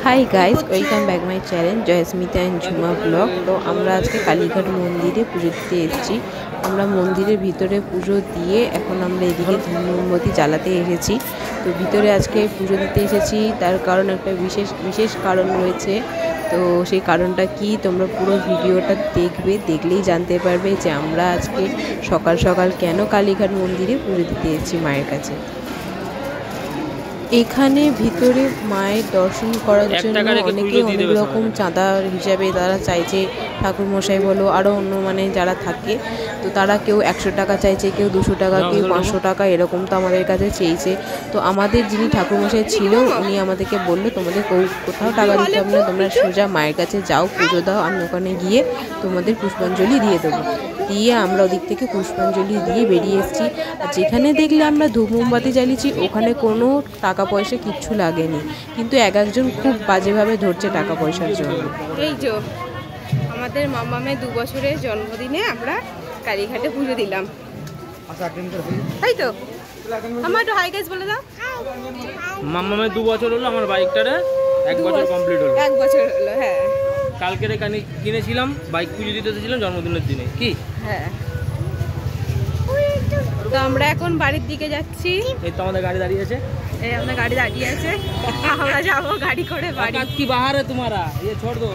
High guys welcome back my channel Jaysmita and Jhuma blog. तो আমরা আজকে কালীঘাট মন্দিরে পুজো দিতে এসেছি। আমরা মন্দিরের ভিতরে পুজো দিয়ে এখন আমরা এদিকে ধূপমোমবাতি জ্বালাতে এসেছি। তো ভিতরে আজকে পুজো দিতে এসেছি, তার কারণ একটা বিশেষ কারণ রয়েছে। তো সেই কারণটা কি তোমরা পুরো ভিডিওটা দেখবে, দেখলেই জানতে পারবে যে আমরা আজকে সকাল সকাল কেন কালীঘাট মন্দিরে পুজো দিতে এসেছি মায়ের কাছে। এখানে ভিতরে মায়ের দর্শন করার জন্য অনেকে অনেক রকম চাঁদা হিসাবে তারা চাইছে, ঠাকুরমশাই বলো আরও অন্য মানে যারা থাকে, তো তারা কেউ 100 টাকা চাইছে, কেউ 200 টাকা, কেউ 500 টাকা, এরকম তো আমাদের কাছে চেয়েছে। তো আমাদের যিনি ঠাকুরমশাই ছিল উনি আমাদেরকে বললো তোমাদের কোথাও টাকা দিতে হবে না, তোমরা সোজা মায়ের কাছে যাও, পুজো দাও, আমি ওখানে গিয়ে তোমাদের পুষ্পাঞ্জলি দিয়ে দেবো। দিয়ে আমরা ওদিক থেকে পুষ্পাঞ্জলি দিয়ে বেরিয়ে এসেছি। আর যেখানে দেখলে আমরা ধূপ মোমবাতি জ্বালিয়েছি ওখানে কোনো টাকা পয়সা কিচ্ছু লাগেনি, কিন্তু একজন খুব বাজেভাবে ধরছে টাকা পয়সার জন্য। এই যে আমাদের মামামের 2 বছরের জন্মদিনে আমরা কালীঘাটে পুজো দিলাম, তাই তো? আমার একটু হাই গাইস বলে দাও। মামামের 2 বছর হলো, আমার বাইকটারে 1 বছর কমপ্লিট হলো। 1 বছর হলো, হ্যাঁ। কালকের কিনেছিলাম, বাইক পুজো দিতে এসেছিলাম জন্মদিনের দিনে। কি হ্যাঁ, তো আমরা এখন বাড়ির দিকে যাচ্ছি। এই তো আমাদের গাড়ি দাঁড়িয়ে আছে, এই আমাদের গাড়ি দাঁড়িয়ে আছে, আমরা যাবো গাড়ি করে বাড়ি। কি বাহার है तुम्हारा, ये छोड़ दो।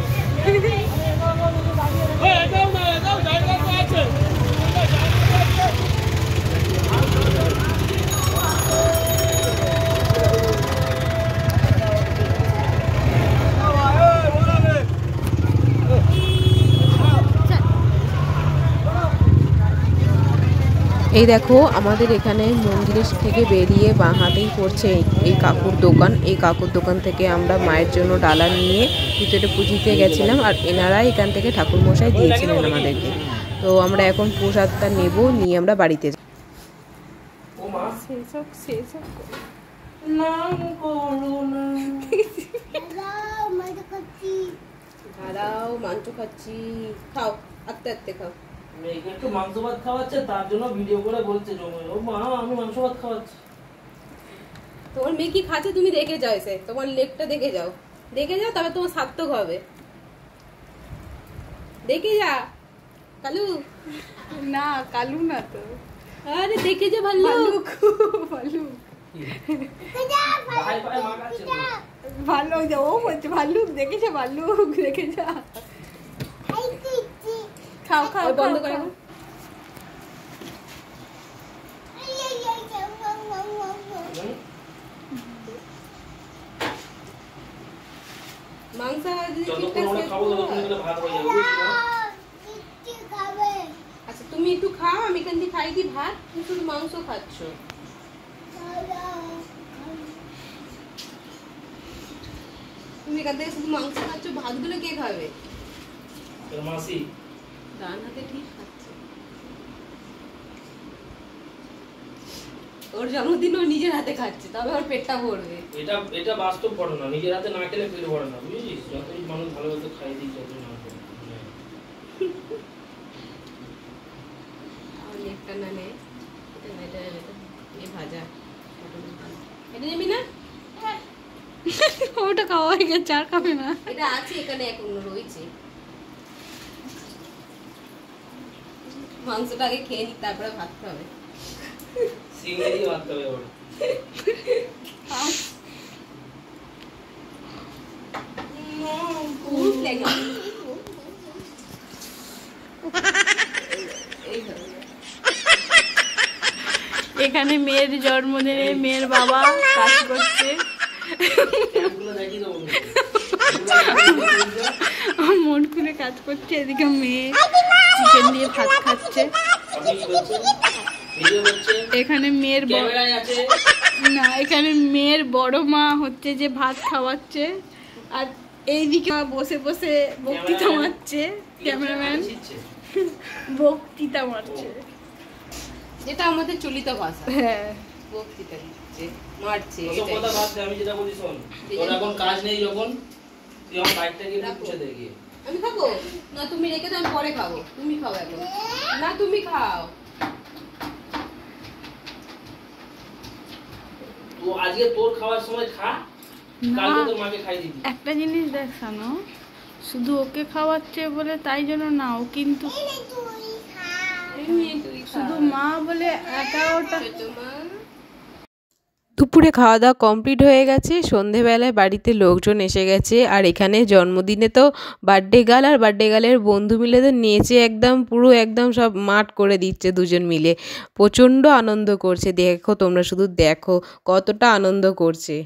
এই দেখো আমাদের এখানে মন্দিরের থেকে বেরিয়ে বাঁ হাতেই পড়ছে এই কাকুর দোকান। এই কাকুর দোকান থেকে আমরা মায়ের জন্য ডালা নিয়ে ভিতরে পুজিতে গেছিলাম, আর এনারা এখান থেকে ঠাকুরমশাই দিয়েছিলেন আমাদেরকে। তো আমরা এখন প্রসাদটা নেব, নিয়ে আমরা বাড়িতে যাব। দাঁড়াও, মাংস খাচ্ছি, খাও, আস্তে আস্তে খাও। একটু মাংস ভাত খাওয়াচ্ছে, তার জন্য ভিডিও করে বলছে ও মা আমি মাংস ভাত খাওয়াচ্ছি। তোমার মেয়ে কি খাচ্ছে তুমি দেখে যাও, এসে তোমার লেগটা দেখে যাও, তবে তোমার সার্থক হবে। দেখে যা কালু। না কালু না তো, আরে দেখে যা ভাল্লুক। ভাল্লুক ভালো, ও বলছে ভাল্লুক, দেখে যা ভাল্লুক, দেখে যা। খাও খাও, বন্ধ করে মাংস আচ্ছা তুমি একটু খাও, আমি এখান থেকে খাই দি ভাত, তুমি শুধু মাংস খাচ্ছ। তুমি এখান থেকে শুধু মাংস খাচ্ছ, ভাতগুলো কে খাবে? মাসি ডান হাতে ঠিক খাচ্ছে। ওর জন্মদিন ও নিজের হাতে খাচ্ছে, তবে ওর পেটটা ভরবে। এটা বাস্তব ঘটনা, নিজের হাতে না খেলে পেট ভরে না, বুঝেছিস? যতই মানুষ ভালোভাবে খাই দিই, যতই না খাই একটা না নে, এটা এই ভাজা এটা নেবি না? ওটা খাওয়া হয়ে গেছে, আর খাবে না। এটা আছে এখানে এখনো রয়েছে। মাংসটা আগে খেয়ে নি, তারপরে ভাত খাবে। সিঙ্গেলি ভাত খাবে ওর। এখানে মেয়ের জন্মদিনে মেয়ের বাবা কাজ করছে, মন খুলে কাজ করছে। এদিকে মেয়ে চিকেন দিয়ে ভাত খাচ্ছে। এখানে মেয়ের এখানে মেয়ের বড় মা হচ্ছে যে ভাত খাওয়াচ্ছে, আর এইদিকে বসে বসে বক্তৃতা মারছে, ক্যামেরাম্যান বক্তৃতা মারছে, যেটা আমাদের চলিত ভাষা। হ্যাঁ, বক্তৃতা দিচ্ছে, মারছে। আমি যেটা বলি শোন, তোর এখন কাজ নেই, যখন তুই আমার বাইকটা গিয়ে পুছে দে গিয়ে। আমি খাবো না, তুমি রেখে দাও, আমি পরে খাবো। তুমি খাও এখন না, তুমি খাও। তো আজকে তোর খাওয়ার সময় খা, কালকে তোর মাকে খাই দিবি। একটা জিনিস দেখ সানো, শুধু ওকে খাওয়াচ্ছে বলে তাই জন্য না, ও কিন্তু শুধু মা বলে একা ওটা। দুপুরে খাওয়া দাওয়া কমপ্লিট হয়ে গেছে, সন্ধেবেলায় বাড়িতে লোকজন এসে গেছে। আর এখানে জন্মদিনে তো বার্থডে গার্ল আর বার্থডে গার্লের বন্ধু মিলে তো নেচে একদম পুরো একদম সব মাঠ করে দিচ্ছে দুজন মিলে, প্রচণ্ড আনন্দ করছে। দেখো তোমরা শুধু দেখো কতটা আনন্দ করছে।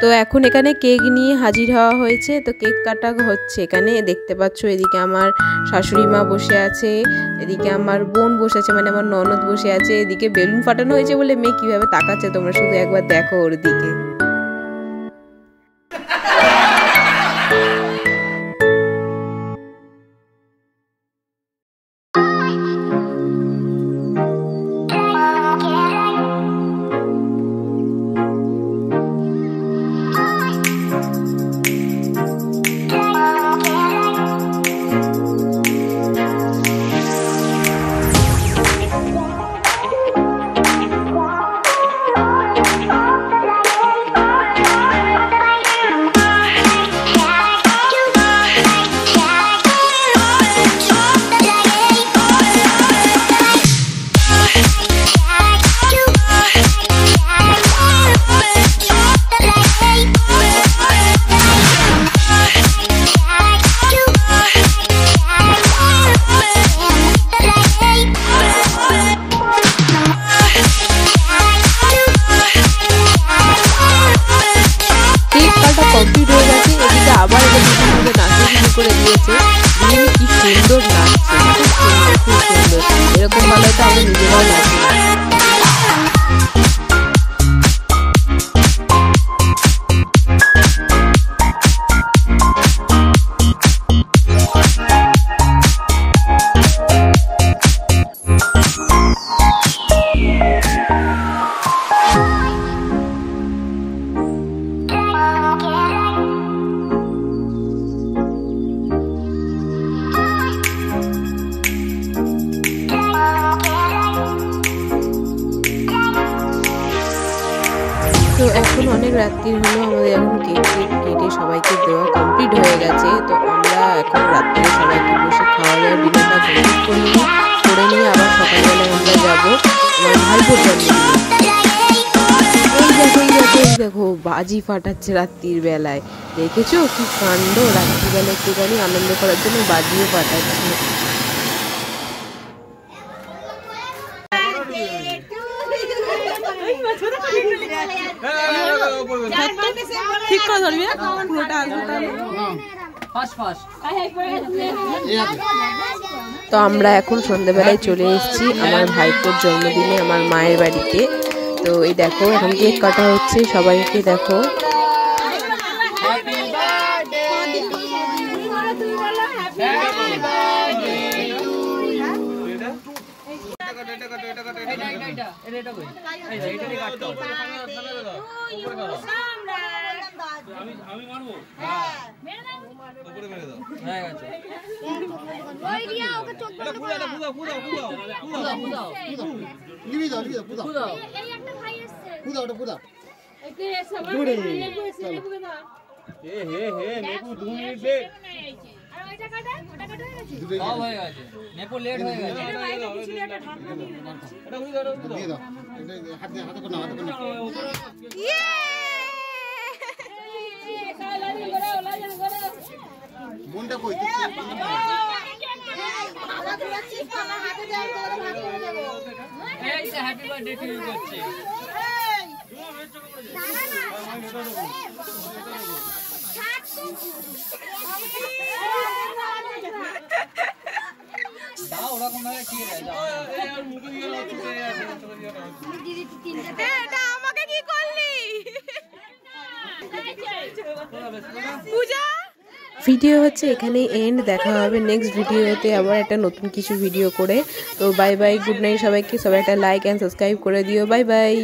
তো এখন এখানে কেক নিয়ে হাজির হওয়া হয়েছে, তো কেক কাটা হচ্ছে। এখানে দেখতে পাচ্ছ এদিকে আমার শাশুড়ি মা বসে আছে, এদিকে আমার বোন বসে আছে, মানে আমার ননদ বসে আছে, এদিকে বেলুন ফাটানো হয়েছে বলে মেয়ে কিভাবে তাকাচ্ছে তোমরা শুধু একবার দেখো ওর দিকে। কমপ্লিট হয়ে গেছে, এদিকে আবার এটা নাচতে শুরু করে দিয়েছে। কি সুন্দর নাচছে, খুব সুন্দর খুব সুন্দর, এরকম ভালো তো আমরা নিজেরাও নাচি। তো এখন অনেক রাত্রি হলো, আমাদের এখন কেক কেটে সবাইকে দেওয়া কমপ্লিট হয়ে গেছে। তো আমরা এখন রাত্রে সবাইকে বসে খাওয়া দাওয়া ডিনারটা কমপ্লিট করে নিয়ে আবার সকালবেলায় আমরা যাবো আমার ভাইপোর জন্মদিনে। এই দেখো বাজি ফাটাচ্ছে রাত্রির বেলায়, দেখেছো কি কাণ্ড, রাত্রিবেলা একটুখানি আনন্দ করার জন্য বাজিও ফাটাচ্ছে। ঠিক করে ধরবি পুরোটা আসবে। তো আমরা এখন সন্ধ্যাবেলায় চলে এসেছি আমার ভাইপোর জন্মদিনে আমার মায়ের বাড়িতে। তো এই দেখো এখন কেক কাটা হচ্ছে, সবাইকে দেখো। আমি মারবো, উপরে মেরে দাও, হয়ে গেছে। ওই দিয়া ওকে চোখ বন্ধ করো, নিবি দাও এই একটা ভাই আসছে, পুদা এতে সবার নেবু এসে নেবু দাও। হে নেবু 2 মিনিট দে, আর ওটা কাটা হয়ে গেছে, সব হয়ে গেছে, নেবু লেট হয়ে গেছে। এটা কিছু একটা ঢাকনা দিয়ে দাও, এটা দিয়ে দাও, এটা হাতে করে নাও, ইয়ে মনটা কই দিচ্ছি, এই যে হ্যাপি বার্থডে টু ইউ করছে। দাও ওরকম ভাবে কি রে, দাও এই মুখে দিয়ে দাও, ছুটে যাচ্ছে, এটা আমাকে কি করলি পূজা। ভিডিও হচ্ছে এখানেই এন্ড, দেখা হবে নেক্সট ভিডিওতে আবার একটা নতুন কিছু ভিডিও করে। তো বাই বাই, গুড নাইট সবাইকে, সবাই একটা লাইক অ্যান্ড সাবস্ক্রাইব করে দিও, বাই বাই।